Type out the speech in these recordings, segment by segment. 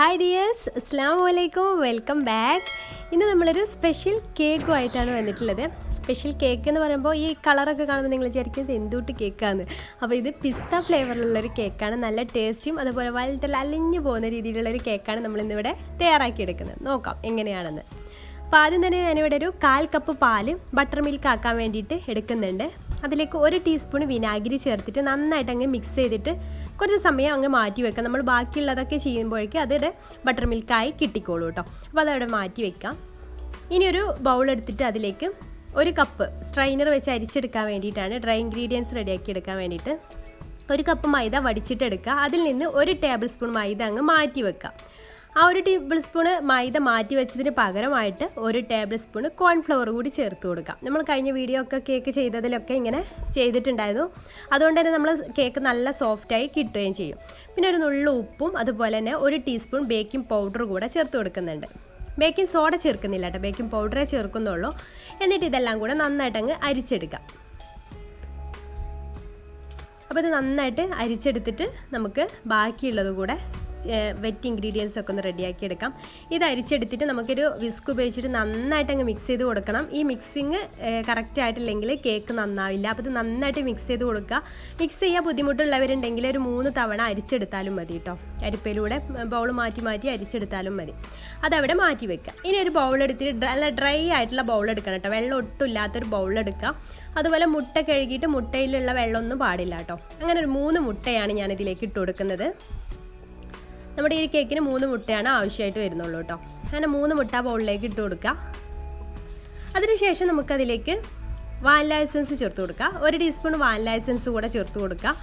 Hi dears, Assalamualaikum, welcome back. ഇന്ന് നമ്മളൊരു special കേക്കുമായിട്ടാണ് വന്നിട്ടുള്ളത്. സ്പെഷ്യൽ കേക്ക് എന്ന് പറയുമ്പോൾ ഈ കളറൊക്കെ കാണുമ്പോൾ നിങ്ങൾ വിചാരിക്കുന്നത് എന്തുട്ട് കേക്കാണ്. അപ്പോൾ ഇത് പിസ്ത ഫ്ലേവറിലുള്ളൊരു കേക്കാണ്. നല്ല ടേസ്റ്റും അതുപോലെ വളരെ അലിഞ്ഞു പോകുന്ന രീതിയിലുള്ളൊരു കേക്കാണ് നമ്മളിന്നിവിടെ തയ്യാറാക്കിയെടുക്കുന്നത്. നോക്കാം എങ്ങനെയാണെന്ന്. അപ്പോൾ ആദ്യം തന്നെ ഞാനിവിടെ ഒരു 1/4 കപ്പ് പാല് ബട്ടർ മിൽക്ക് ആക്കാൻ വേണ്ടിയിട്ട് എടുക്കുന്നുണ്ട്. അതിലേക്ക് 1 ടീസ്പൂൺ വിനാഗിരി ചേർത്തിട്ട് നന്നായിട്ട് അങ്ങ് മിക്സ് ചെയ്തിട്ട് കുറച്ച് സമയം അങ്ങ് മാറ്റി വെക്കാം. നമ്മൾ ബാക്കിയുള്ളതൊക്കെ ചെയ്യുമ്പോഴേക്കും അതിടെ ബട്ടർ മിൽക്കായി കിട്ടിക്കോളൂ കേട്ടോ. അപ്പോൾ അതവിടെ മാറ്റി വെക്കാം. ഇനി ഒരു ബൗൾ എടുത്തിട്ട് അതിലേക്ക് 1 കപ്പ് സ്ട്രൈനർ വെച്ച് അരിച്ചെടുക്കാൻ വേണ്ടിയിട്ടാണ്, ഡ്രൈ ഇൻഗ്രീഡിയൻസ് റെഡിയാക്കി എടുക്കാൻ വേണ്ടിയിട്ട് 1 കപ്പ് മൈദ വടിച്ചിട്ടെടുക്കുക. അതിൽ നിന്ന് 1 ടേബിൾ സ്പൂൺ മൈദ അങ്ങ് മാറ്റി വെക്കാം. ആ 1 ടേബിൾ സ്പൂൺ മൈദ മാറ്റി വെച്ചതിന് പകരമായിട്ട് 1 ടേബിൾ സ്പൂൺ കോൺഫ്ലവർ കൂടി ചേർത്ത് കൊടുക്കാം. നമ്മൾ കഴിഞ്ഞ വീഡിയോ ഒക്കെ കേക്ക് ചെയ്തതിലൊക്കെ ഇങ്ങനെ ചെയ്തിട്ടുണ്ടായിരുന്നു. അതുകൊണ്ട് തന്നെ നമ്മൾ കേക്ക് നല്ല സോഫ്റ്റായി കിട്ടുകയും ചെയ്യും. പിന്നെ ഒരു നുള്ളു ഉപ്പും അതുപോലെ തന്നെ 1 ടീസ്പൂൺ ബേക്കിംഗ് പൗഡർ കൂടെ ചേർത്ത് കൊടുക്കുന്നുണ്ട്. ബേക്കിംഗ് സോഡ ചേർക്കുന്നില്ല കേട്ടോ, ബേക്കിംഗ് പൗഡറേ ചേർക്കുന്നുള്ളൂ. എന്നിട്ട് ഇതെല്ലാം കൂടെ നന്നായിട്ട് അങ്ങ് അരിച്ചെടുക്കാം. അപ്പോൾ ഇത് നന്നായിട്ട് അരിച്ചെടുത്തിട്ട് നമുക്ക് ബാക്കിയുള്ളത് കൂടെ വെറ്റ് ഇൻഗ്രീഡിയൻസ് ഒക്കെ ഒന്ന് റെഡിയാക്കി എടുക്കാം. ഇത് അരിച്ചെടുത്തിട്ട് നമുക്കൊരു വിസ്ക് ഉപയോഗിച്ചിട്ട് നന്നായിട്ട് അങ്ങ് മിക്സ് ചെയ്ത് കൊടുക്കണം. ഈ മിക്സിങ് കറക്റ്റ് ആയിട്ടില്ലെങ്കിൽ കേക്ക് നന്നാവില്ല. അപ്പോൾ ഇത് നന്നായിട്ട് മിക്സ് ചെയ്ത് കൊടുക്കുക. മിക്സ് ചെയ്യാൻ ബുദ്ധിമുട്ടുള്ളവരുണ്ടെങ്കിൽ ഒരു 3 തവണ അരിച്ചെടുത്താലും മതി കേട്ടോ. അരിപ്പയിലൂടെ ബൗൾ മാറ്റി മാറ്റി അരിച്ചെടുത്താലും മതി. അതവിടെ മാറ്റി വെക്കുക. ഇനി ഒരു ബൗൾ എടുത്തിട്ട് നല്ല ഡ്രൈ ആയിട്ടുള്ള ബൗൾ എടുക്കണം കേട്ടോ. വെള്ളം ഒട്ടും ഇല്ലാത്തൊരു ബൗൾ എടുക്കുക. അതുപോലെ മുട്ട കഴുകിയിട്ട് മുട്ടയിലുള്ള വെള്ളമൊന്നും പാടില്ല കേട്ടോ. അങ്ങനെ ഒരു 3 മുട്ടയാണ് ഞാൻ ഇതിലേക്ക് ഇട്ട് കൊടുക്കുന്നത്. നമ്മുടെ ഈ കേക്കിന് 3 മുട്ടയാണ് ആവശ്യമായിട്ട് വരുന്നുള്ളൂ കേട്ടോ. അങ്ങനെ 3 മുട്ട ബൗളിലേക്ക് ഇട്ട് കൊടുക്കുക. അതിനുശേഷം നമുക്കതിലേക്ക് വാനില എസൻസ് ചേർത്ത് കൊടുക്കുക. 1 ടീസ്പൂൺ വാനില എസൻസ് കൂടെ ചേർത്ത് കൊടുക്കുക.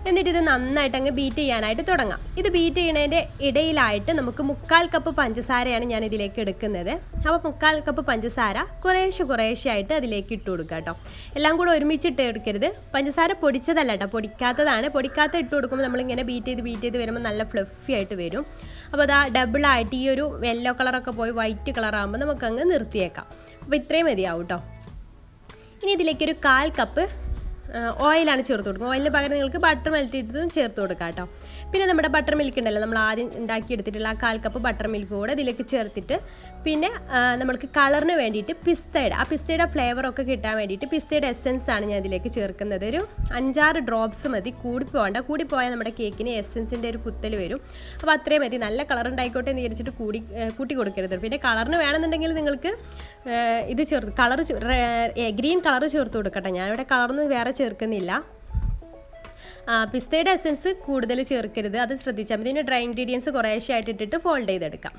എന്നിട്ട് ഇത് നന്നായിട്ട് അങ്ങ് ബീറ്റ് ചെയ്യാനായിട്ട് തുടങ്ങാം. ഇത് ബീറ്റ് ചെയ്യുന്നതിൻ്റെ ഇടയിലായിട്ട് നമുക്ക് 1/4 കപ്പ് പഞ്ചസാരയാണ് ഞാൻ ഇതിലേക്ക് എടുക്കുന്നത്. അപ്പോൾ 1/4 കപ്പ് പഞ്ചസാര കുറേശ്ശെ ആയിട്ട് അതിലേക്ക് ഇട്ട് കൊടുക്കുക കേട്ടോ. എല്ലാം കൂടെ ഒരുമിച്ചിട്ട് എടുക്കരുത്. പഞ്ചസാര പൊടിച്ചതല്ല കേട്ടോ, പൊടിക്കാത്തതാണ്. പൊടിക്കാത്ത ഇട്ട് കൊടുക്കുമ്പോൾ നമ്മളിങ്ങനെ ബീറ്റ് ചെയ്ത് വരുമ്പോൾ നല്ല ഫ്ലഫി ആയിട്ട് വരും. അപ്പോൾ അതാ ഡബിളായിട്ട് ഈ ഒരു യെല്ലോ കളറൊക്കെ പോയി വൈറ്റ് കളറാകുമ്പോൾ നമുക്കങ്ങ് നിർത്തിയേക്കാം. അപ്പോൾ ഇത്രയും മതിയാവും കേട്ടോ. ഇനി ഇതിലേക്ക് ഒരു 1/4 കപ്പ് ഓയിലാണ് ചേർത്ത് കൊടുക്കുക. ഓയിലിന് പകരം നിങ്ങൾക്ക് ബട്ടർ മെൽറ്റ് ചെയ്തതും ചേർത്ത് കൊടുക്കാം കേട്ടോ. പിന്നെ നമ്മുടെ ബട്ടർ മിൽക്ക് ഉണ്ടല്ലോ, നമ്മൾ ആദ്യം ഉണ്ടാക്കിയെടുത്തിട്ടുള്ള ആ 1/4 കപ്പ് ബട്ടർ മിൽക്ക് കൂടെ ഇതിലേക്ക് ചേർത്തിട്ട് പിന്നെ നമ്മൾക്ക് കളറിന് വേണ്ടിയിട്ട് പിസ്തയുടെ ഫ്ലേവറൊക്കെ കിട്ടാൻ വേണ്ടിയിട്ട് പിസ്തയുടെ എസെൻസ് ആണ് ഞാൻ ഇതിലേക്ക് ചേർക്കുന്നത്. ഒരു 5-6 ഡ്രോപ്സ് മതി, കൂടിപ്പോയാൽ നമ്മുടെ കേക്കിന് എസെൻസിൻ്റെ ഒരു കുത്തൽ വരും. അപ്പോൾ അത്രയും മതി. നല്ല കളർ ഉണ്ടായിക്കോട്ടെ എന്ന് വിചാരിച്ചിട്ട് കൂട്ടി കൊടുക്കരുത്. പിന്നെ കളറിന് വേണമെന്നുണ്ടെങ്കിൽ നിങ്ങൾക്ക് ഇത് ഗ്രീൻ കളർ ചേർത്ത് കൊടുക്കട്ടെ. ഞാനിവിടെ കളറൊന്നും വേറെ ചേർക്കുന്നില്ല. പിസ്തയുടെ എസെൻസ് കൂടുതൽ ചേർക്കരുത്, അത് ശ്രദ്ധിച്ചാൽ മതി. ഇതിന് ഡ്രൈ ഇൻഗ്രീഡിയൻസ് കുറേശ്ശെ ആയിട്ട് ഇട്ടിട്ട് ഫോൾഡ് ചെയ്തെടുക്കാം.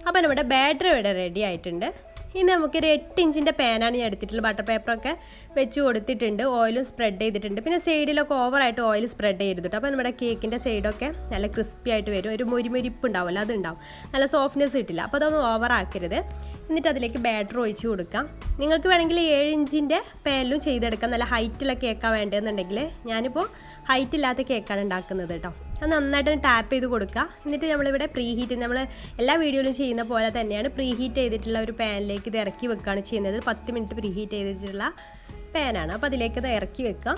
അപ്പോൾ നമ്മുടെ ബാറ്റർ ഇവിടെ റെഡി ആയിട്ടുണ്ട്. ഇനി നമുക്കൊരു 8 ഇഞ്ചിൻ്റെ പാനാണ് ഞാൻ എടുത്തിട്ടുള്ളത്. ബട്ടർ പേപ്പറൊക്കെ വെച്ച് കൊടുത്തിട്ടുണ്ട്, ഓയിലും സ്പ്രെഡ് ചെയ്തിട്ടുണ്ട്. പിന്നെ സൈഡിലൊക്കെ ഓവറായിട്ട് ഓയിൽ സ്പ്രെഡ് ചെയ്തിട്ട് അപ്പോൾ നമ്മുടെ കേക്കിൻ്റെ സൈഡൊക്കെ നല്ല ക്രിസ്പി ആയിട്ട് വരും. ഒരു മുരിപ്പ് ഉണ്ടാവുമല്ലോ, അതുണ്ടാവും. നല്ല സോഫ്റ്റ്നെസ് കിട്ടില്ല. അപ്പോൾ അതൊന്നും ഓവറാക്കരുത്. എന്നിട്ട് അതിലേക്ക് ബാറ്റർ ഒഴിച്ച് കൊടുക്കാം. നിങ്ങൾക്ക് വേണമെങ്കിൽ 7 ഇഞ്ചിൻ്റെ പാനിലും ചെയ്തെടുക്കാം. നല്ല ഹൈറ്റുള്ള കേക്കാണ് വേണ്ടതെന്നുണ്ടെങ്കിൽ. ഞാനിപ്പോൾ ഹൈറ്റ് ഇല്ലാത്ത കേക്കാണ് ഉണ്ടാക്കുന്നത് കേട്ടോ. അത് നന്നായിട്ട് ടാപ്പ് ചെയ്ത് കൊടുക്കുക. എന്നിട്ട് നമ്മളിവിടെ നമ്മൾ എല്ലാ വീഡിയോയിലും ചെയ്യുന്ന പോലെ തന്നെയാണ് പ്രീഹീറ്റ് ചെയ്തിട്ടുള്ള ഒരു പാനിലേക്ക് ഇത് ഇറക്കി വെക്കുകയാണ് ചെയ്യുന്നത്. 10 മിനിറ്റ് പ്രീഹീറ്റ് ചെയ്തിട്ടുള്ള പാനാണ്. അപ്പോൾ അതിലേക്ക് ഇത് ഇറക്കി വെക്കുക.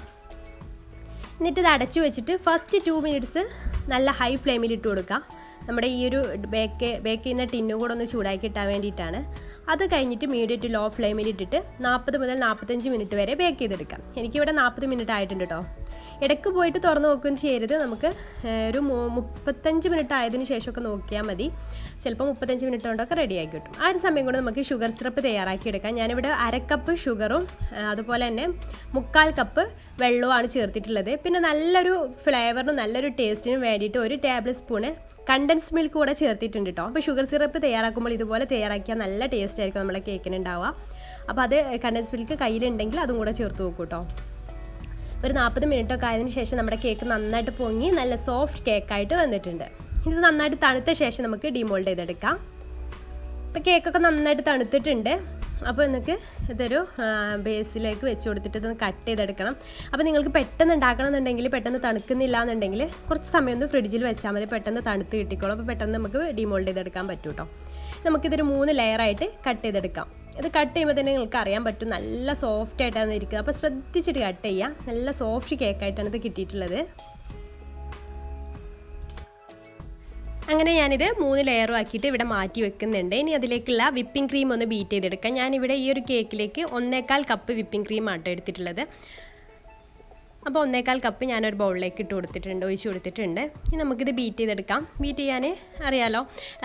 എന്നിട്ട് ഇത് അടച്ചു വെച്ചിട്ട് ഫസ്റ്റ് 2 മിനിറ്റ്സ് നല്ല ഹൈ ഫ്ലെയിമിൽ ഇട്ട് കൊടുക്കുക. നമ്മുടെ ഈ ഒരു ബേക്ക് ചെയ്യുന്ന ടിന്നും കൂടെ ഒന്ന് ചൂടാക്കി കിട്ടാൻ വേണ്ടിയിട്ടാണ്. അത് കഴിഞ്ഞിട്ട് മീഡിയം ടു ലോ ഫ്ലെയിമിൽ ഇട്ടിട്ട് 40 മുതൽ 45 മിനിറ്റ് വരെ ബേക്ക് ചെയ്തെടുക്കാം. എനിക്കിവിടെ 40 മിനിറ്റ് ആയിട്ടുണ്ട് കേട്ടോ. ഇടയ്ക്ക് പോയിട്ട് തുറന്ന് നോക്കുകയും ചെയ്യരുത്. നമുക്ക് ഒരു 35 മിനിറ്റ് ആയതിനു ശേഷമൊക്കെ നോക്കിയാൽ മതി. ചിലപ്പോൾ 35 മിനിറ്റ് കൊണ്ടൊക്കെ റെഡിയാക്കി കിട്ടും. ആ ഒരു സമയം കൊണ്ട് നമുക്ക് ഷുഗർ സിറപ്പ് തയ്യാറാക്കി എടുക്കാം. ഞാനിവിടെ 1/2 കപ്പ് ഷുഗറും അതുപോലെ തന്നെ 1/4 കപ്പ് വെള്ളവുമാണ് ചേർത്തിട്ടുള്ളത്. പിന്നെ നല്ലൊരു ഫ്ലേവറിനും നല്ലൊരു ടേസ്റ്റിനും വേണ്ടിയിട്ട് 1 ടേബിൾ സ്പൂണ് കണ്ടൻസ് മിൽക്ക് കൂടെ ചേർത്തിട്ടുണ്ട് കേട്ടോ. അപ്പോൾ ഷുഗർ സിറപ്പ് തയ്യാറാക്കുമ്പോൾ ഇതുപോലെ തയ്യാറാക്കിയാൽ നല്ല ടേസ്റ്റ് ആയിരിക്കും നമ്മളെ കേക്കിന് ഉണ്ടാവുക. അപ്പോൾ അത് കണ്ടൻസ് മിൽക്ക് കയ്യിലുണ്ടെങ്കിൽ അതും കൂടെ ചേർത്ത് നോക്കൂ കേട്ടോ. ഒരു 40 മിനിറ്റൊക്കെ ആയതിനു ശേഷം നമ്മുടെ കേക്ക് നന്നായിട്ട് പൊങ്ങി നല്ല സോഫ്റ്റ് കേക്കായിട്ട് വന്നിട്ടുണ്ട്. ഇത് നന്നായിട്ട് തണുത്ത ശേഷം നമുക്ക് ഡിമോൾഡ് ചെയ്തെടുക്കാം. അപ്പോൾ കേക്കൊക്കെ നന്നായിട്ട് തണുത്തിട്ടുണ്ട്. അപ്പോൾ നിങ്ങൾക്ക് ഇതൊരു ബേസിലേക്ക് വെച്ച് കൊടുത്തിട്ട് ഇതൊന്ന് കട്ട് ചെയ്തെടുക്കണം. അപ്പോൾ നിങ്ങൾക്ക് പെട്ടെന്ന് ഉണ്ടാക്കണം എന്നുണ്ടെങ്കിൽ, പെട്ടെന്ന് തണുക്കുന്നില്ല എന്നുണ്ടെങ്കിൽ കുറച്ച് സമയം ഒന്ന് ഫ്രിഡ്ജിൽ വെച്ചാൽ മതി. പെട്ടെന്ന് തണുത്ത് കിട്ടിക്കോളും. അപ്പോൾ പെട്ടെന്ന് നമുക്ക് ഡിമോൾഡ് ചെയ്തെടുക്കാൻ പറ്റും കേട്ടോ. നമുക്കിതൊരു 3 ലെയറായിട്ട് കട്ട് ചെയ്തെടുക്കാം. ഇത് കട്ട് ചെയ്യുമ്പോൾ തന്നെ നിങ്ങൾക്ക് അറിയാൻ പറ്റും നല്ല സോഫ്റ്റ് ആയിട്ടാണ് ഇരിക്കുക. അപ്പോൾ ശ്രദ്ധിച്ചിട്ട് കട്ട് ചെയ്യുക. നല്ല സോഫ്റ്റ് കേക്കായിട്ടാണ് ഇത് കിട്ടിയിട്ടുള്ളത്. അങ്ങനെ ഞാനിത് 3 ലെയറും ആക്കിയിട്ട് ഇവിടെ മാറ്റി വെക്കുന്നുണ്ട്. ഇനി അതിലേക്കുള്ള വിപ്പിംഗ് ക്രീം ഒന്ന് ബീറ്റ് ചെയ്തെടുക്കാം. ഞാനിവിടെ ഈ ഒരു കേക്കിലേക്ക് 1.25 കപ്പ് വിപ്പിംഗ് ക്രീം ആട്ടോ എടുത്തിട്ടുള്ളത്. അപ്പോൾ 1.25 കപ്പ് ഞാനൊരു ബൗളിലേക്ക് ഒഴിച്ച് കൊടുത്തിട്ടുണ്ട്. ഇനി നമുക്കിത് ബീറ്റ് ചെയ്തെടുക്കാം. ബീറ്റ് ചെയ്യാൻ അറിയാലോ,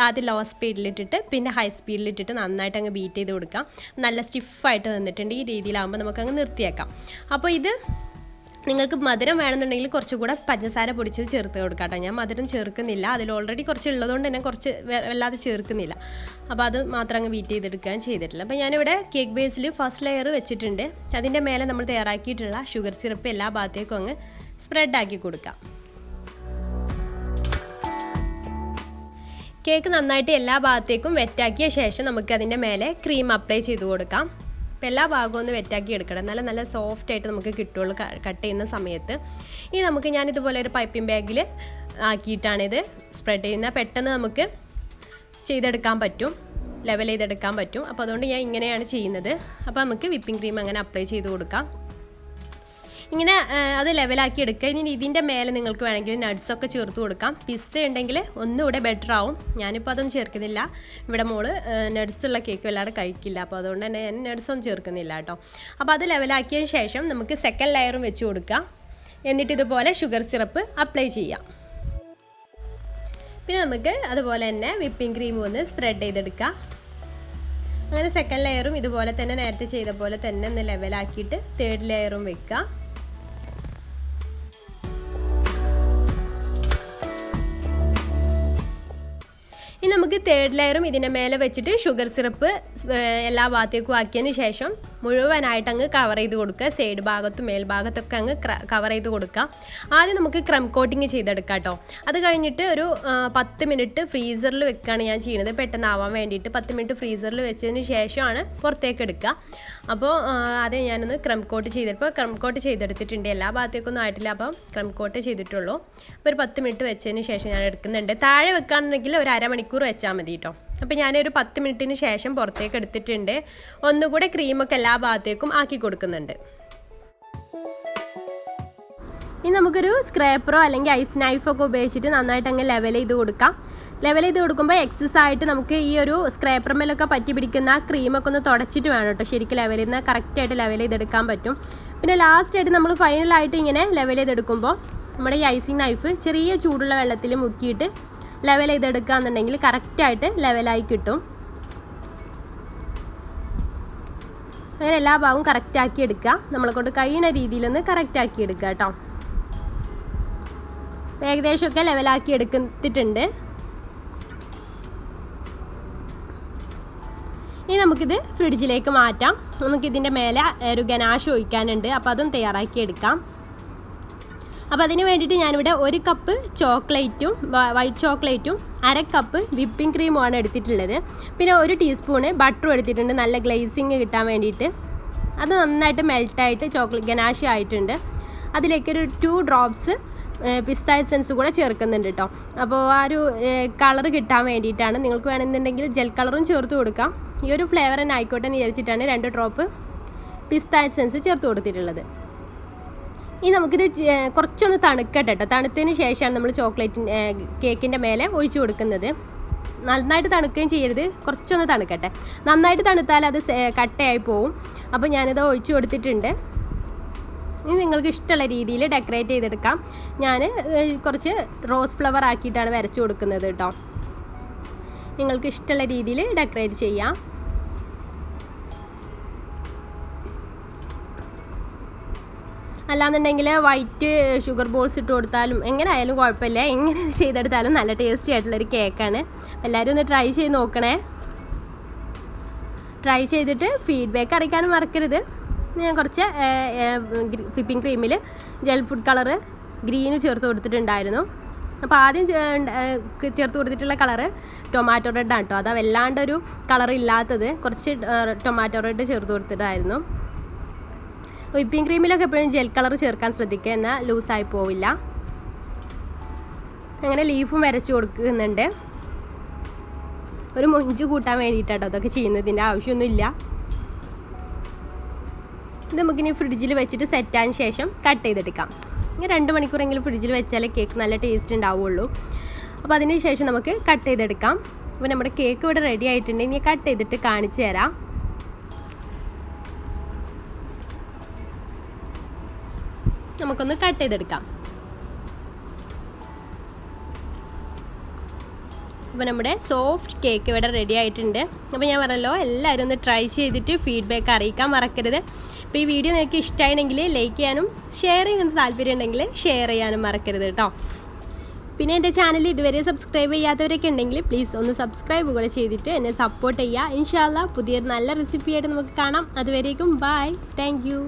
ആദ്യം ലോ സ്പീഡിലിട്ടിട്ട് പിന്നെ ഹൈ സ്പീഡിലിട്ടിട്ട് നന്നായിട്ട് അങ്ങ് ബീറ്റ് ചെയ്ത് കൊടുക്കാം. നല്ല സ്റ്റിഫായിട്ട് വന്നിട്ടുണ്ട്. ഈ രീതിയിലാകുമ്പോൾ നമുക്കങ്ങ് നിർത്തിയേക്കാം. അപ്പോൾ ഇത് നിങ്ങൾക്ക് മധുരം വേണമെന്നുണ്ടെങ്കിൽ കുറച്ചുകൂടെ പഞ്ചസാര പൊടിച്ചത് ചേർത്ത് കൊടുക്കാം കേട്ടോ. ഞാൻ മധുരം ചേർക്കുന്നില്ല, അതിൽ ഓൾറെഡി കുറച്ച് ഉള്ളതുകൊണ്ട് തന്നെ കുറച്ച് വല്ലാതെ ചേർക്കുന്നില്ല. അപ്പോൾ അത് മാത്രം അങ്ങ് ബീറ്റ് ചെയ്തെടുക്കാൻ ചെയ്തിട്ടില്ല. അപ്പോൾ ഞാനിവിടെ കേക്ക് ബേസിൽ ഫസ്റ്റ് ലെയർ വെച്ചിട്ടുണ്ട്. അതിൻ്റെ മേലെ നമ്മൾ തയ്യാറാക്കിയിട്ടുള്ള ഷുഗർ സിറപ്പ് എല്ലാ ഭാഗത്തേക്കും അങ്ങ് സ്പ്രെഡാക്കി കൊടുക്കാം. കേക്ക് നന്നായിട്ട് എല്ലാ ഭാഗത്തേക്കും വെറ്റാക്കിയ ശേഷം നമുക്ക് അതിൻ്റെ മേലെ ക്രീം അപ്ലൈ ചെയ്ത് കൊടുക്കാം. അപ്പോൾ എല്ലാ ഭാഗവും ഒന്ന് വെറ്റാക്കി എടുക്കണം, നല്ല സോഫ്റ്റായിട്ട് നമുക്ക് കിട്ടുള്ളൂ കട്ട് ചെയ്യുന്ന സമയത്ത്. ഇനി നമുക്ക് ഞാനിതുപോലെ ഒരു പൈപ്പിംഗ് ബാഗിൽ ആക്കിയിട്ടാണിത് സ്പ്രെഡ് ചെയ്യുന്നത്. പെട്ടെന്ന് നമുക്ക് ചെയ്തെടുക്കാൻ പറ്റും, ലെവൽ ചെയ്തെടുക്കാൻ പറ്റും. അപ്പോൾ അതുകൊണ്ട് ഞാൻ ഇങ്ങനെയാണ് ചെയ്യുന്നത്. അപ്പോൾ നമുക്ക് വിപ്പിംഗ് ക്രീം അങ്ങനെ അപ്ലൈ ചെയ്ത് കൊടുക്കാം. ഇങ്ങനെ അത് ലെവലാക്കി എടുക്കുക. ഇനി ഇതിൻ്റെ മേലെ നിങ്ങൾക്ക് വേണമെങ്കിൽ നട്ട്സൊക്കെ ചേർത്ത് കൊടുക്കാം. പിസ്ത ഉണ്ടെങ്കിൽ ഒന്നുകൂടെ ബെറ്റർ ആവും. ഞാനിപ്പോൾ അതൊന്നും ചേർക്കുന്നില്ല. ഇവിടെ മോള് നട്ട്സുള്ള കേക്ക് വല്ലാതെ കഴിക്കില്ല, അപ്പോൾ അതുകൊണ്ട് തന്നെ ഞാൻ നട്ട്സൊന്നും ചേർക്കുന്നില്ല കേട്ടോ. അപ്പോൾ അത് ലെവലാക്കിയതിന് ശേഷം നമുക്ക് സെക്കൻഡ് ലെയറും വെച്ച് കൊടുക്കാം. എന്നിട്ട് ഇതുപോലെ ഷുഗർ സിറപ്പ് അപ്ലൈ ചെയ്യാം. പിന്നെ നമുക്ക് അതുപോലെ തന്നെ വിപ്പിംഗ് ക്രീം ഒന്ന് സ്പ്രെഡ് ചെയ്തെടുക്കാം. അങ്ങനെ സെക്കൻഡ് ലെയറും ഇതുപോലെ തന്നെ നേരത്തെ ചെയ്ത പോലെ തന്നെ ഒന്ന് ലെവലാക്കിയിട്ട് തേർഡ് ലെയറും വെക്കാം. ഇനി നമുക്ക് തേർഡ് ലെയറും ഇതിൻ്റെ മേലെ വെച്ചിട്ട് ഷുഗർ സിറപ്പ് എല്ലാ ഭാഗത്തേക്കും ആക്കിയതിന് ശേഷം മുഴുവനായിട്ട് അങ്ങ് കവർ ചെയ്ത് കൊടുക്കുക. സൈഡ് ഭാഗത്തും മേൽഭാഗത്തൊക്കെ അങ്ങ് കവർ ചെയ്ത് കൊടുക്കുക. ആദ്യം നമുക്ക് ക്രം കോട്ടിങ് ചെയ്തെടുക്കാം കേട്ടോ. അത് കഴിഞ്ഞിട്ട് ഒരു 10 മിനിറ്റ് ഫ്രീസറിൽ വെക്കുകയാണ് ഞാൻ ചെയ്യുന്നത്, പെട്ടെന്നാവാൻ വേണ്ടിയിട്ട്. 10 മിനിറ്റ് ഫ്രീസറിൽ വെച്ചതിന് ശേഷമാണ് പുറത്തേക്ക് എടുക്കുക. അപ്പോൾ ആദ്യം ഞാനൊന്ന് ക്രം കോട്ട് ചെയ്തപ്പോൾ ക്രം കോട്ട് ചെയ്തെടുത്തിട്ടുണ്ട്. എല്ലാ ഭാഗത്തേക്കൊന്നും ആയിട്ടില്ല, അപ്പം ക്രം കോട്ട് ചെയ്തിട്ടുള്ളൂ. അപ്പോൾ ഒരു 10 മിനിറ്റ് വെച്ചതിന് ശേഷം ഞാൻ എടുക്കുന്നുണ്ട്. താഴെ വെക്കുകയാണെങ്കിൽ ഒരു അരമണിക്കൂർ വെച്ചാൽ മതി കേട്ടോ. അപ്പോൾ ഞാനൊരു 10 മിനിറ്റിന് ശേഷം പുറത്തേക്ക് എടുത്തിട്ടുണ്ട്. ഒന്നുകൂടെ ക്രീമൊക്കെ എല്ലാ ഭാഗത്തേക്കും ആക്കി കൊടുക്കുന്നുണ്ട്. ഇനി നമുക്കൊരു സ്ക്രാപ്പറോ അല്ലെങ്കിൽ ഐസ് നൈഫൊക്കെ ഉപയോഗിച്ചിട്ട് നന്നായിട്ട് അങ്ങ് ലെവൽ ചെയ്ത് കൊടുക്കാം. ലെവൽ ചെയ്ത് കൊടുക്കുമ്പോൾ എക്സസ് ആയിട്ട് നമുക്ക് ഈ ഒരു സ്ക്രാപ്പർമേലൊക്കെ പറ്റി പിടിക്കുന്ന ക്രീമൊക്കെ ഒന്ന് തുടച്ചിട്ട് വേണം കേട്ടോ ശരിക്കും ലെവൽ ചെയ്യുന്ന. കറക്റ്റായിട്ട് ലെവൽ ചെയ്തെടുക്കാൻ പറ്റും. പിന്നെ ലാസ്റ്റായിട്ട് നമ്മൾ ഫൈനലായിട്ട് ഇങ്ങനെ ലെവൽ ചെയ്തെടുക്കുമ്പോൾ നമ്മുടെ ഈ ഐസിങ് നൈഫ് ചെറിയ ചൂടുള്ള വെള്ളത്തിൽ മുക്കിയിട്ട് ലെവൽ ചെയ്തെടുക്കുക എന്നുണ്ടെങ്കിൽ കറക്റ്റായിട്ട് ലെവലായി കിട്ടും. അങ്ങനെ എല്ലാ ഭാഗവും കറക്റ്റാക്കി എടുക്കുക. നമ്മളെ കൊണ്ട് കഴിയുന്ന രീതിയിലൊന്ന് കറക്റ്റാക്കി എടുക്കുക കേട്ടോ. ഏകദേശമൊക്കെ ലെവലാക്കി എടുത്തിട്ടുണ്ട്. ഇനി നമുക്കിത് ഫ്രിഡ്ജിലേക്ക് മാറ്റാം. നമുക്കിതിൻ്റെ മേലെ ഒരു ഗനാഷ് ഒഴിക്കാനുണ്ട്, അപ്പോൾ അതും തയ്യാറാക്കി എടുക്കാം. അപ്പോൾ അതിന് വേണ്ടിയിട്ട് ഞാനിവിടെ 1 കപ്പ് ചോക്ലേറ്റും വൈറ്റ് ചോക്ലേറ്റും 1/2 കപ്പ് വിപ്പിംഗ് ക്രീമുമാണ് എടുത്തിട്ടുള്ളത്. പിന്നെ 1 ടീസ്പൂണ് ബട്ടറും എടുത്തിട്ടുണ്ട്, നല്ല ഗ്ലേസിങ് കിട്ടാൻ വേണ്ടിയിട്ട്. അത് നന്നായിട്ട് മെൽട്ടായിട്ട് ചോക്ലേറ്റ് ഗനാഷ് ആയിട്ടുണ്ട്. അതിലേക്കൊരു 2 ഡ്രോപ്സ് പിസ്ത എസൻസ് കൂടെ ചേർക്കുന്നുണ്ട് കേട്ടോ. അപ്പോൾ ആ ഒരു കളർ കിട്ടാൻ വേണ്ടിയിട്ടാണ്. നിങ്ങൾക്ക് വേണമെന്നുണ്ടെങ്കിൽ ജെൽ കളറും ചേർത്ത് കൊടുക്കാം. ഈ ഒരു ഫ്ലേവർ തന്നെ ആയിക്കോട്ടെ എന്ന് വിചാരിച്ചിട്ടാണ് 2 ഡ്രോപ്പ് പിസ്ത എസൻസ് ചേർത്ത് കൊടുത്തിട്ടുള്ളത്. ഇനി നമുക്കിത് കുറച്ചൊന്ന് തണുക്കട്ടെ കേട്ടോ. തണുത്തതിന് ശേഷമാണ് നമ്മൾ കേക്കിൻ്റെ മേലെ ഒഴിച്ചു കൊടുക്കുന്നത്. നന്നായിട്ട് തണുക്കുകയും ചെയ്യരുത്, കുറച്ചൊന്ന് തണുക്കട്ടെ. നന്നായിട്ട് തണുത്താൽ അത് കട്ടയായി പോവും. അപ്പോൾ ഞാനിത് ഒഴിച്ചു കൊടുത്തിട്ടുണ്ട്. ഇനി നിങ്ങൾക്ക് ഇഷ്ടമുള്ള രീതിയിൽ ഡെക്കറേറ്റ് ചെയ്തെടുക്കാം. ഞാൻ കുറച്ച് റോസ് ഫ്ലവർ ആക്കിയിട്ടാണ് വരച്ചു കൊടുക്കുന്നത് കേട്ടോ. നിങ്ങൾക്ക് ഇഷ്ടമുള്ള രീതിയിൽ ഡെക്കറേറ്റ് ചെയ്യാം. അല്ലാന്നുണ്ടെങ്കിൽ വൈറ്റ് ഷുഗർ ബോൾസ് ഇട്ട് കൊടുത്താലും എങ്ങനെ ആയാലും കുഴപ്പമില്ല. എങ്ങനെ ചെയ്തെടുത്താലും നല്ല ടേസ്റ്റി ആയിട്ടുള്ളൊരു കേക്കാണ്. എല്ലാവരും ഒന്ന് ട്രൈ ചെയ്ത് നോക്കണേ. ട്രൈ ചെയ്തിട്ട് ഫീഡ്ബാക്ക് അറിയിക്കാനും മറക്കരുത്. ഞാൻ കുറച്ച് വിപ്പിംഗ് ക്രീമിൽ ജെൽ ഫുഡ് കളറ് ഗ്രീന് ചേർത്ത് കൊടുത്തിട്ടുണ്ടായിരുന്നു. അപ്പോൾ ആദ്യം ചേർത്ത് കൊടുത്തിട്ടുള്ള കളറ് ടൊമാറ്റോ റെഡാണ് കേട്ടോ. അതാ വല്ലാണ്ടൊരു കളർ ഇല്ലാത്തത്. കുറച്ച് ടൊമാറ്റോ റെഡ് ചേർത്ത് കൊടുത്തിട്ടായിരുന്നു. വിപ്പിംഗ് ക്രീമിലൊക്കെ എപ്പോഴും ജെൽ കളർ ചേർക്കാൻ ശ്രദ്ധിക്കുക, എന്നാൽ ലൂസായി പോവില്ല. അങ്ങനെ ലീഫും വരച്ച് കൊടുക്കുന്നുണ്ട്. ഒരു മൊഞ്ച് കൂട്ടാൻ വേണ്ടിയിട്ടാട്ടോ അതൊക്കെ ചെയ്യുന്നതിൻ്റെ ആവശ്യമൊന്നുമില്ല. ഇത് നമുക്കിനി ഫ്രിഡ്ജിൽ വെച്ചിട്ട് സെറ്റായതിന് ശേഷം കട്ട് ചെയ്തെടുക്കാം. 2 മണിക്കൂറെങ്കിലും ഫ്രിഡ്ജിൽ വെച്ചാലേ കേക്ക് നല്ല ടേസ്റ്റ് ഉണ്ടാവുള്ളൂ. അപ്പോൾ അതിന് ശേഷം നമുക്ക് കട്ട് ചെയ്തെടുക്കാം. അപ്പോൾ നമ്മുടെ കേക്ക് ഇവിടെ റെഡി ആയിട്ടുണ്ട്. ഇനി കട്ട് ചെയ്തിട്ട് കാണിച്ചു തരാം. നമുക്കൊന്ന് കട്ട് ചെയ്തെടുക്കാം. അപ്പോൾ നമ്മുടെ സോഫ്റ്റ് കേക്ക് ഇവിടെ റെഡി ആയിട്ടുണ്ട്. അപ്പോൾ ഞാൻ പറഞ്ഞല്ലോ എല്ലാവരും ഒന്ന് ട്രൈ ചെയ്തിട്ട് ഫീഡ്ബാക്ക് അറിയിക്കാൻ മറക്കരുത്. അപ്പോൾ ഈ വീഡിയോ നിങ്ങൾക്ക് ഇഷ്ടമായെങ്കിൽ ലൈക്ക് ചെയ്യാനും ഷെയർ ചെയ്യാൻ താല്പര്യം ഉണ്ടെങ്കിൽ ഷെയർ ചെയ്യാനും മറക്കരുത് കേട്ടോ. പിന്നെ എൻ്റെ ചാനൽ ഇതുവരെ സബ്സ്ക്രൈബ് ചെയ്യാത്തവരൊക്കെ ഉണ്ടെങ്കിൽ പ്ലീസ് ഒന്ന് സബ്സ്ക്രൈബ് കൂടെ ചെയ്തിട്ട് എന്നെ സപ്പോർട്ട് ചെയ്യുക. ഇൻഷാ അല്ലാഹ് പുതിയൊരു നല്ല റെസിപ്പി ആയിട്ട് നമുക്ക് കാണാം. അതുവരേക്കും ബൈ. Thank you.